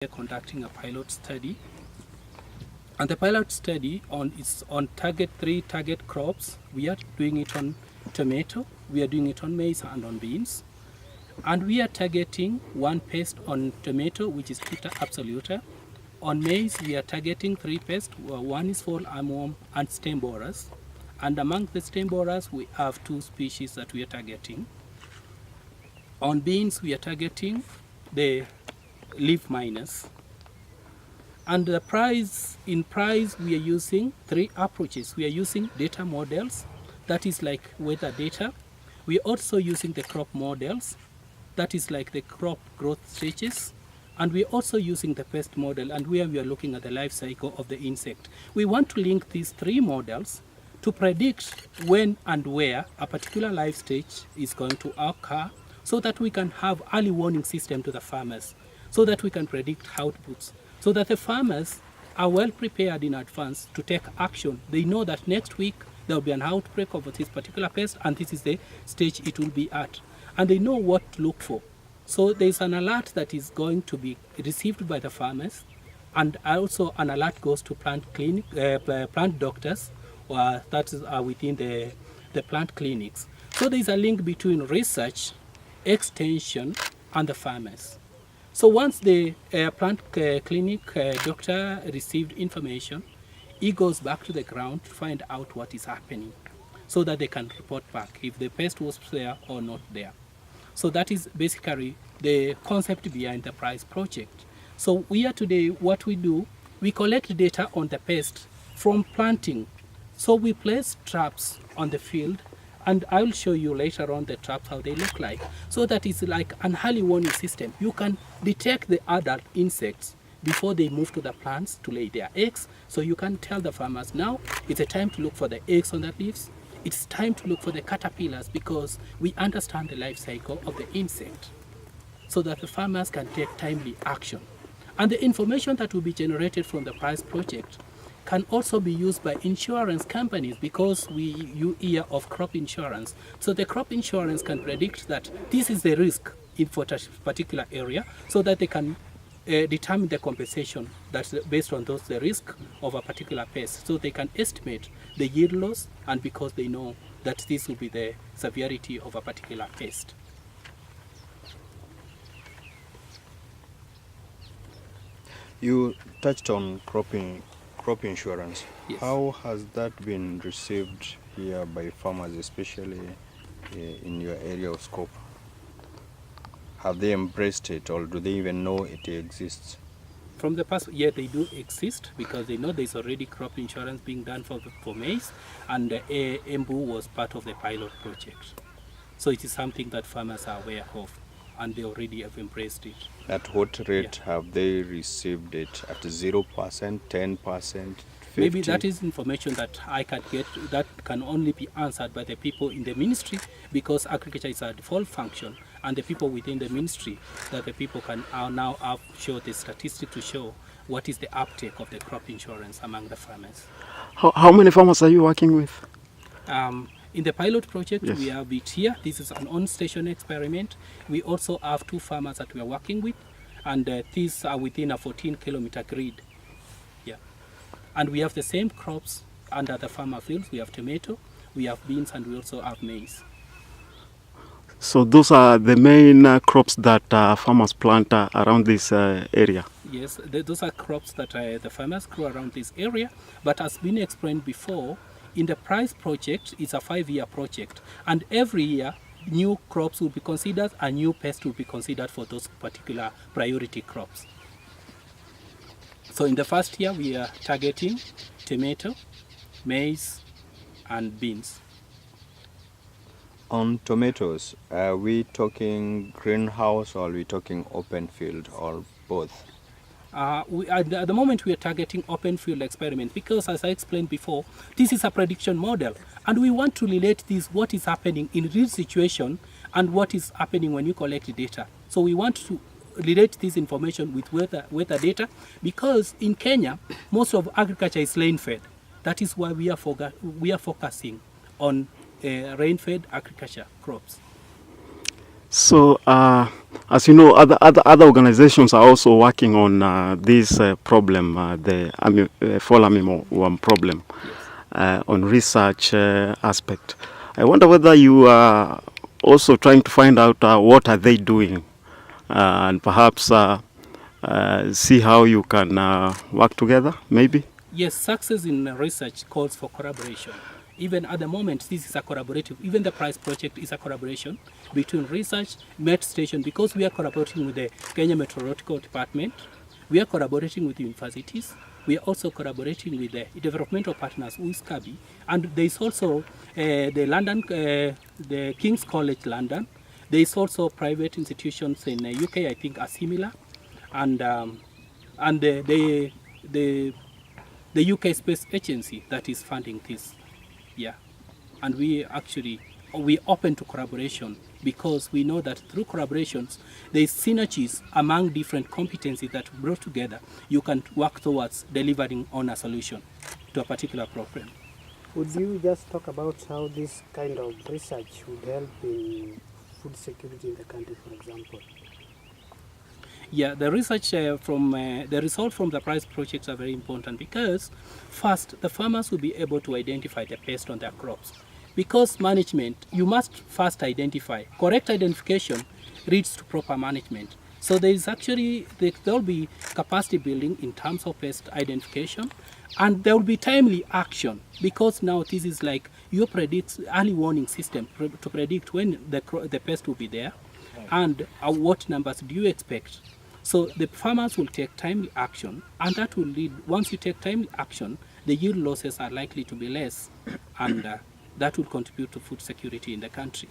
We are conducting a pilot study, and the pilot study is on three target crops. We are doing it on tomato, we are doing it on maize and on beans, and we are targeting one pest on tomato, which is Pitta absoluta. On maize, we are targeting three pests. One is fall armworm and stem borers, and among the stem borers, we have two species that we are targeting. On beans, we are targeting the leaf miners. And the in PRISE, we are using three approaches. We are using data models, that is like weather data. We are also using the crop models, that is like the crop growth stages. And we are also using the pest model, and where we are looking at the life cycle of the insect. We want to link these three models to predict when and where a particular life stage is going to occur, so that we can have early warning system to the farmers, so that we can predict outputs, so that the farmers are well prepared in advance to take action. They know that next week there will be an outbreak of this particular pest, and this is the stage it will be at. And they know what to look for. So there's an alert that is going to be received by the farmers, and also an alert goes to plant doctors that are within the plant clinics. So there's a link between research, extension, and the farmers. So once the plant clinic doctor received information, he goes back to the ground to find out what is happening, so that they can report back if the pest was there or not there. So that is basically the concept behind the PRISE project. So here today, what we do, we collect data on the pest from planting. So we place traps on the field, and I will show you later on the traps, how they look like. So that is like an early warning system. You can detect the adult insects before they move to the plants to lay their eggs. So you can tell the farmers, now it's a time to look for the eggs on the leaves. It's time to look for the caterpillars, because we understand the life cycle of the insect, so that the farmers can take timely action. And the information that will be generated from the PRISE project can also be used by insurance companies, because you hear of crop insurance. So the crop insurance can predict that this is the risk in for a particular area, so that they can determine the compensation that's based on the risk of a particular pest. So they can estimate the yield loss, and because they know that this will be the severity of a particular pest. You touched on crop insurance. Yes. How has that been received here by farmers, especially in your area of scope? Have they embraced it, or do they even know it exists? From the past, yeah, they do exist, because they know there's already crop insurance being done for maize, and EMBU was part of the pilot project. So it is something that farmers are aware of, and they already have embraced it. At what rate have they received it? At 0%, 10%, 50%? Maybe that is information that I can get, that can only be answered by the people in the ministry, because agriculture is a default function, and the people within the ministry, that the people can now show the statistics to show what is the uptake of the crop insurance among the farmers. How many farmers are you working with? In the pilot project, yes, we have it here. This is an on-station experiment. We also have two farmers that we are working with, and these are within a 14-kilometer grid. Yeah. And we have the same crops under the farmer fields. We have tomato, we have beans, and we also have maize. So those are the main crops that farmers plant around this area? Yes, those are crops that the farmers grow around this area. But as been explained before, in the PRISE project, it's a 5-year project. And every year, new crops will be considered, and new pests will be considered for those particular priority crops. So in the first year, we are targeting tomato, maize, and beans. On tomatoes, are we talking greenhouse, or are we talking open field, or both? At the moment, we are targeting open field experiment, because as I explained before, this is a prediction model, and we want to relate this, what is happening in real situation and what is happening when you collect data. So we want to relate this information with weather data, because in Kenya, most of agriculture is rain-fed. That is why we are focusing on rain-fed agriculture crops. So, as you know, other organizations are also working on this problem, the fall armyworm problem, on research aspect. I wonder whether you are also trying to find out what are they doing, and perhaps see how you can work together, maybe? Yes, success in research calls for collaboration. Even at the moment, this is a collaborative, even the PRISE project is a collaboration between research, Met Station, because we are collaborating with the Kenya Meteorological Department, we are collaborating with universities, we are also collaborating with the developmental partners, who is CABI, and there is also the London, the King's College London, there is also private institutions in UK, I think, are similar, and the UK Space Agency that is funding this. Yeah, and we open to collaboration because we know that through collaborations, there is synergies among different competencies that brought together. You can work towards delivering on a solution to a particular problem. Would you just talk about how this kind of research would help in food security in the country, for example? Yeah, the research the result from the PRISE projects are very important because first, the farmers will be able to identify the pest on their crops. Because management, you must first identify. Correct identification leads to proper management. So there will be capacity building in terms of pest identification, and there will be timely action because now this is like you predict early warning system to predict when the pest will be there and what numbers do you expect. So the farmers will take timely action, and that will lead, once you take timely action, the yield losses are likely to be less, and that will contribute to food security in the country.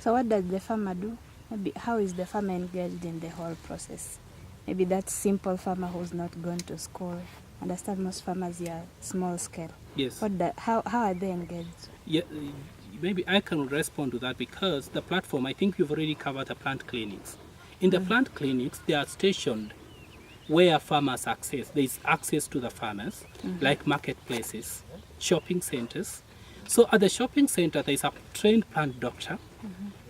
So what does the farmer do? Maybe how is the farmer engaged in the whole process? Maybe that simple farmer who's not gone to school. Understand most farmers are small scale. Yes. How are they engaged? Yeah, maybe I can respond to that because the platform, I think you've already covered the plant clinics. In the plant clinics, they are stationed where farmers access. There is access to the farmers, like marketplaces, shopping centers. So at the shopping center, there is a trained plant doctor.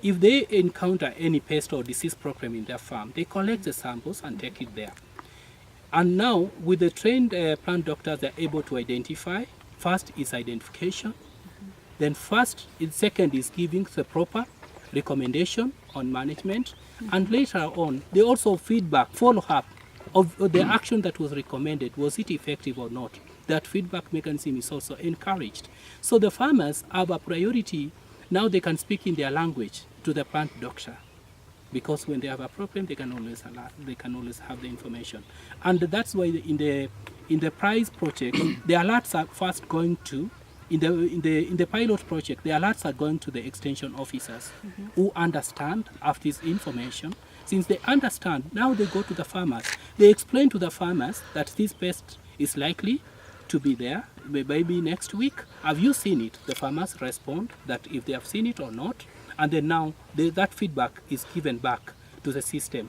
If they encounter any pest or disease problem in their farm, they collect the samples and take it there. And now, with the trained plant doctors, they're able to identify. First is identification. Then second is giving the proper recommendation on management. And later on, they also feedback, follow-up of the action that was recommended. Was it effective or not? That feedback mechanism is also encouraged. So the farmers have a priority. Now they can speak in their language to the plant doctor, because when they have a problem, they can always have the information. And that's why in the PRISE project, the alerts are first going to, in the pilot project, the alerts are going to the extension officers who understand of this information. Since they understand, now they go to the farmers. They explain to the farmers that this pest is likely to be there, maybe next week. Have you seen it? The farmers respond that if they have seen it or not, and then now that feedback is given back to the system.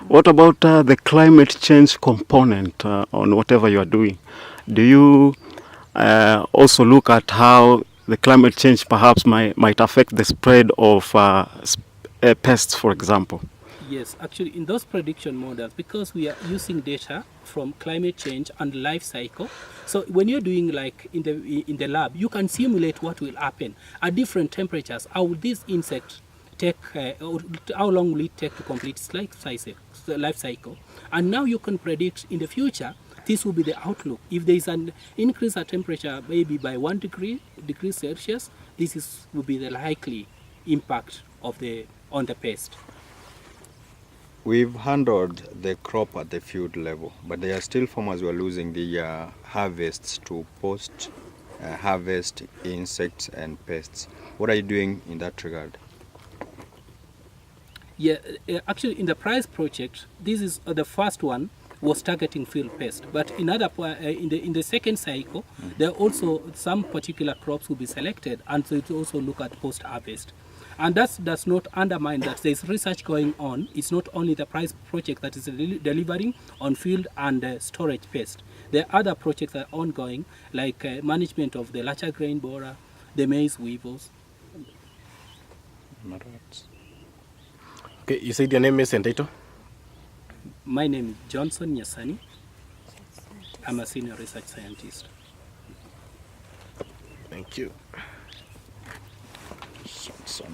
What about the climate change component on whatever you are doing? Do you also look at how the climate change perhaps might affect the spread of pests, for example? Yes, actually in those prediction models, because we are using data from climate change and life cycle, so when you're doing like in the lab, you can simulate what will happen at different temperatures. How will this insect take, how long will it take to complete its life cycle? And now you can predict in the future, this will be the outlook. If there is an increase of temperature, maybe by 1 degree Celsius, will be the likely impact on the pest. We've handled the crop at the field level, but there are still farmers who are losing the harvests to post-harvest insects and pests. What are you doing in that regard? Yeah, actually in the PRISE project, this is the first one was targeting field pest, but in the second cycle, there are also some particular crops will be selected, and so it also look at post-harvest. And that does not undermine that there is research going on. It's not only the PRISE project that is delivering on field and storage pest. There are other projects that are ongoing, like management of the lacher grain borer, the maize weevils. rats. Okay, you said your name is and title? My name is Johnson Nyasani. I'm a senior research scientist. Thank you. So,